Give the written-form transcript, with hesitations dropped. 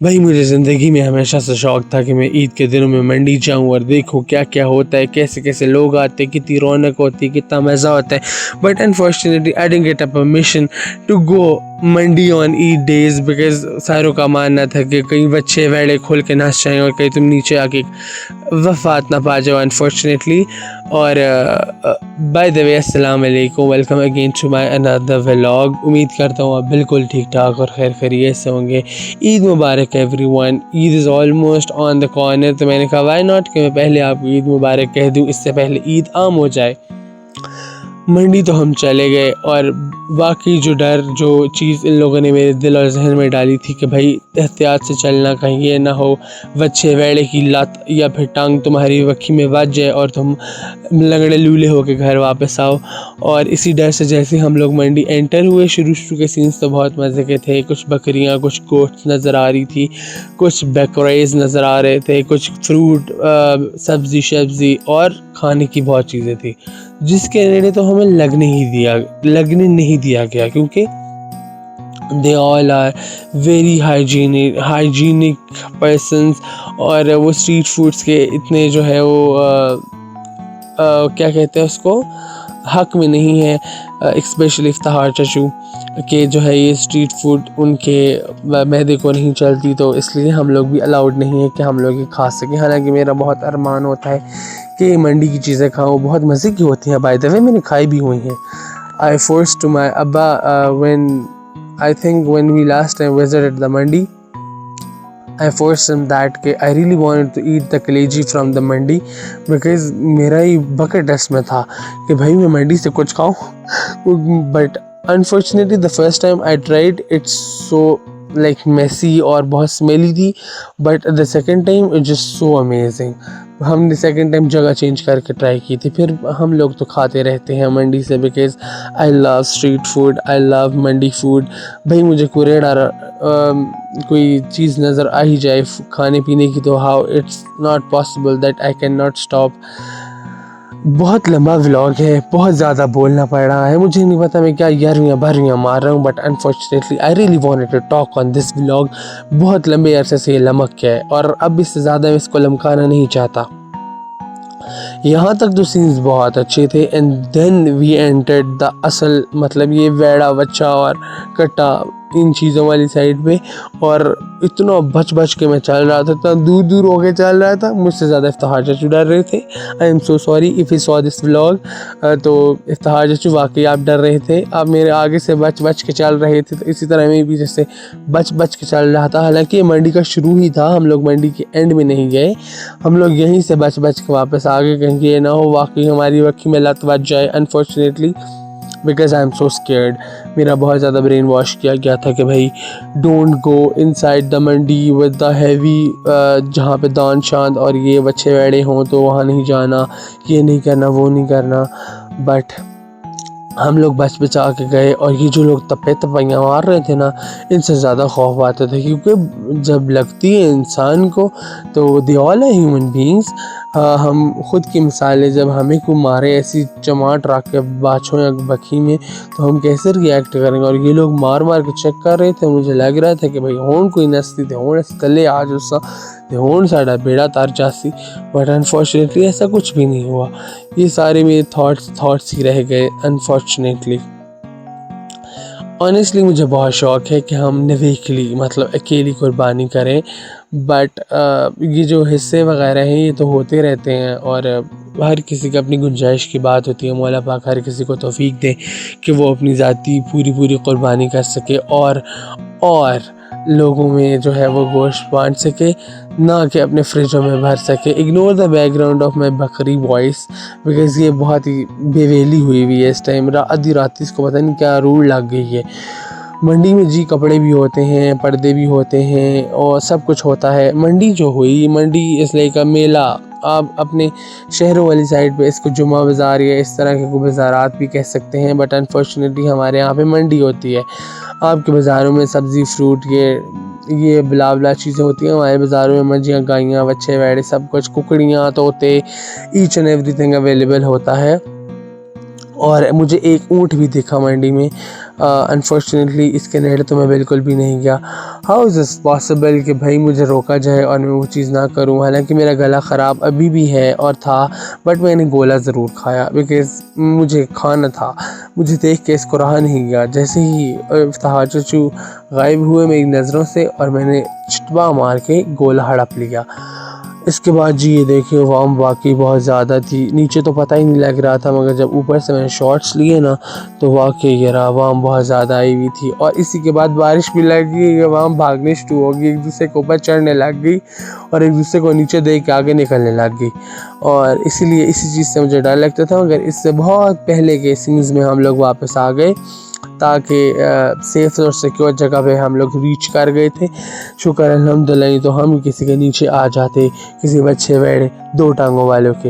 भाई मुझे ज़िंदगी में हमेशा से शौक़ था कि मैं ईद के दिनों में मंडी जाऊं और देखूं क्या क्या होता है, कैसे कैसे लोग आते हैं, कितनी रौनक होती है, कितना मज़ा होता है। But unfortunately I didn't get a permission to go mandi on Eid days because सारों का मानना था कि कहीं बच्चे वेड़े खोल के नाच जाएँ और कहीं तुम नीचे आके वफ़ात ना पा जाओ अनफॉर्चुनेटली। और बाय द वे अस्सलाम वालेकुम, welcome again to my another vlog. उम्मीद करता हूँ आप बिल्कुल ठीक ठाक और खैर खैरियत से होंगे। ईद मुबारक everyone. Eid is almost on the corner, तो मैंने कहा वाई नॉट कि मैं पहले आपको ईद मुबारक कह दूँ, इससे पहले ईद आम हो जाए। मंडी तो हम चले गए और बाकी जो डर जो चीज़ इन लोगों ने मेरे दिल और जहन में डाली थी कि भाई एहतियात से चलना, कहीं ये ना हो बच्चे वेड़े की लत या फिर टांग तुम्हारी वक्खी में बच जाए और तुम लगड़े लूले होकर घर वापस आओ। और इसी डर से जैसे हम लोग मंडी एंटर हुए, शुरू के सीन्स तो बहुत मज़े के थे। कुछ बकरियां, कुछ गोश्त नज़र आ रही थी, कुछ बकरेज़ नज़र आ रहे थे, कुछ फ्रूट, सब्ज़ी और खाने की बहुत चीज़ें थी जिसके नेड़े तो हमें लगने नहीं दिया गया क्योंकि they all are very hygienic persons. और वो स्ट्रीट फूड्स के इतने जो है वो क्या कहते हैं उसको, हक में नहीं है। स्पेशली इफ्तार चचू के जो है ये स्ट्रीट फूड उनके मैदे को नहीं चलती, तो इसलिए हम लोग भी अलाउड नहीं है कि हम लोग ये खा सकें। हालांकि मेरा बहुत अरमान होता है कि मंडी की चीज़ें खाऊं, बहुत मज़े की होती हैं। बाय द वे मैंने खाई भी हुई हैं। आई फोर्स टू माई अब्बा when we last time visited the mandi, I forced him that I really wanted to eat the kaleji from the mandi because मेरा ही bucket list में था कि भाई मैं मंडी से कुछ खाऊं। But unfortunately the first time I tried it's so like messy और बहुत smelly थी, but the second time it's just so amazing। हमने सेकंड टाइम जगह चेंज करके ट्राई की थी। फिर हम लोग तो खाते रहते हैं मंडी से because I love street food, I love Mandi food. भाई मुझे कोई चीज़ नज़र आ ही जाए खाने पीने की तो how it's not possible that I can not stop. बहुत लंबा व्लॉग है, बहुत ज़्यादा बोलना पड़ रहा है, मुझे नहीं पता मैं क्या भरियाँ मार रहा हूँ, but unfortunately I really wanted to talk on this vlog. बहुत लंबे अरसे से ये लमक गया है और अब इससे ज़्यादा मैं इसको लमकाना नहीं चाहता। यहाँ तक तो सीन्स बहुत अच्छे थे and then we entered the असल, मतलब ये वेड़ा बच्चा और कट्टा इन चीज़ों वाली साइड पे। और इतना बच के मैं चल रहा था, इतना दूर हो के चल रहा था, मुझसे ज़्यादा इफ्तिखार चचू डर रहे थे। I am so sorry if you saw this vlog. तो इफ्तिखार चचू वाकई आप डर रहे थे, आप मेरे आगे से बच के चल रहे थे, तो इसी तरह मैं भी जैसे बच के चल रहा था। हालांकि ये मंडी का शुरू ही था, हम लोग मंडी के एंड में नहीं गए, हम लोग यहीं से बच के वापस आ गए कहीं ये ना हो वाकई हमारी वक्की में लत बच जाए unfortunately, because I am so scared. मेरा बहुत ज़्यादा ब्रेन वॉश किया गया था कि भाई don't go inside the Mandi with the heavy, जहाँ पे दान शांत और ये बच्चे वेड़े हों तो वहाँ नहीं जाना, ये नहीं करना, वो नहीं करना। बट हम लोग बचा के गए और ये जो लोग तपैयाँ मार रहे थे ना, इनसे ज़्यादा खौफ आता था क्योंकि जब लगती है इंसान को तो दे ऑल है ह्यूमन बींग्स। हम खुद की मिसालें, जब हमें को मारे ऐसी चमाट रख के बाछों या बखी में तो हम कैसे रिएक्ट करेंगे। और ये लोग मार के चेक कर रहे थे, मुझे लग रहा था कि भाई होन कोई नस्ती थे, होन तले आज उसका होन साड़ा बेड़ा तार जासी। बट अनफॉर्चुनेटली ऐसा कुछ भी नहीं हुआ। ये सारे मेरे थॉट्स ही रह गए अनफॉर्चुनेटली। ऑनेस्टली मुझे बहुत शौक़ है कि हम नवेकली मतलब अकेली कुर्बानी करें, बट ये जो हिस्से वगैरह हैं ये तो होते रहते हैं और हर किसी की अपनी गुंजाइश की बात होती है। मौला पाक हर किसी को तौफीक दे कि वो अपनी ज़ाती पूरी कुर्बानी कर सके और लोगों में जो है वो गोश्त बांट सके, ना कि अपने फ्रिजों में भर सके। Ignore the background of my बकरी वॉइस बिकॉज़ ये बहुत ही बेवेली हुई है इस टाइम। आधी रात इसको पता नहीं क्या रूल लग गई है। मंडी में जी कपड़े भी होते हैं, पर्दे भी होते हैं और सब कुछ होता है। मंडी जो हुई, मंडी इसलिए का मेला, आप अपने शहरों वाली साइड पे इसको जुमा बाज़ार या इस तरह के कोई बाज़ारात भी कह सकते हैं, बट अनफॉर्चुनेटली हमारे यहाँ पे मंडी होती है। आपके बाज़ारों में सब्ज़ी फ्रूट ये बिला चीज़ें होती हैं, हमारे बाज़ारों में मझियाँ, गायें, बच्चे वेड़े सब कुछ, कुकड़ियाँ, तोते, ईच एंड एवरीथिंग अवेलेबल होता है। और मुझे एक ऊँट भी दिखा मंडी में। अनफॉर्चुनेटली इसके नेड़े तो मैं बिल्कुल भी नहीं गया। हाउ इज़ दिस पॉसिबल कि भाई मुझे रोका जाए और मैं वो चीज़ ना करूं। हालांकि मेरा गला ख़राब अभी भी है और था, बट मैंने गोला ज़रूर खाया बिकॉज़ मुझे खाना था। मुझे देख के इसको रहा नहीं गया। जैसे ही इफ्तिखार चचू गायब हुए मेरी नज़रों से और मैंने चिटवा मार के गोला हड़प लिया। इसके बाद जी ये देखिए वाम वाकई बहुत ज़्यादा थी। नीचे तो पता ही नहीं लग रहा था, मगर जब ऊपर से मैंने शॉट्स लिए ना तो वाकई ये रहा, वाम बहुत ज़्यादा आई हुई थी। और इसी के बाद बारिश भी लग गई, वाम भागने शुरू हो गई, एक दूसरे के ऊपर चढ़ने लग गई और एक दूसरे को नीचे देख के आगे निकलने लग गई। और इसीलिए इसी चीज़ से मुझे डर लगता था। मगर इससे बहुत पहले के सीन्स में हम लोग वापस आ गए ताकि सेफ और सिक्योर जगह पे हम लोग रीच कर गए थे। शुक्र अल्हम्दुलिल्लाह, नहीं तो हम किसी के नीचे आ जाते, किसी बच्चे बैठे 2 टांगों वालों के।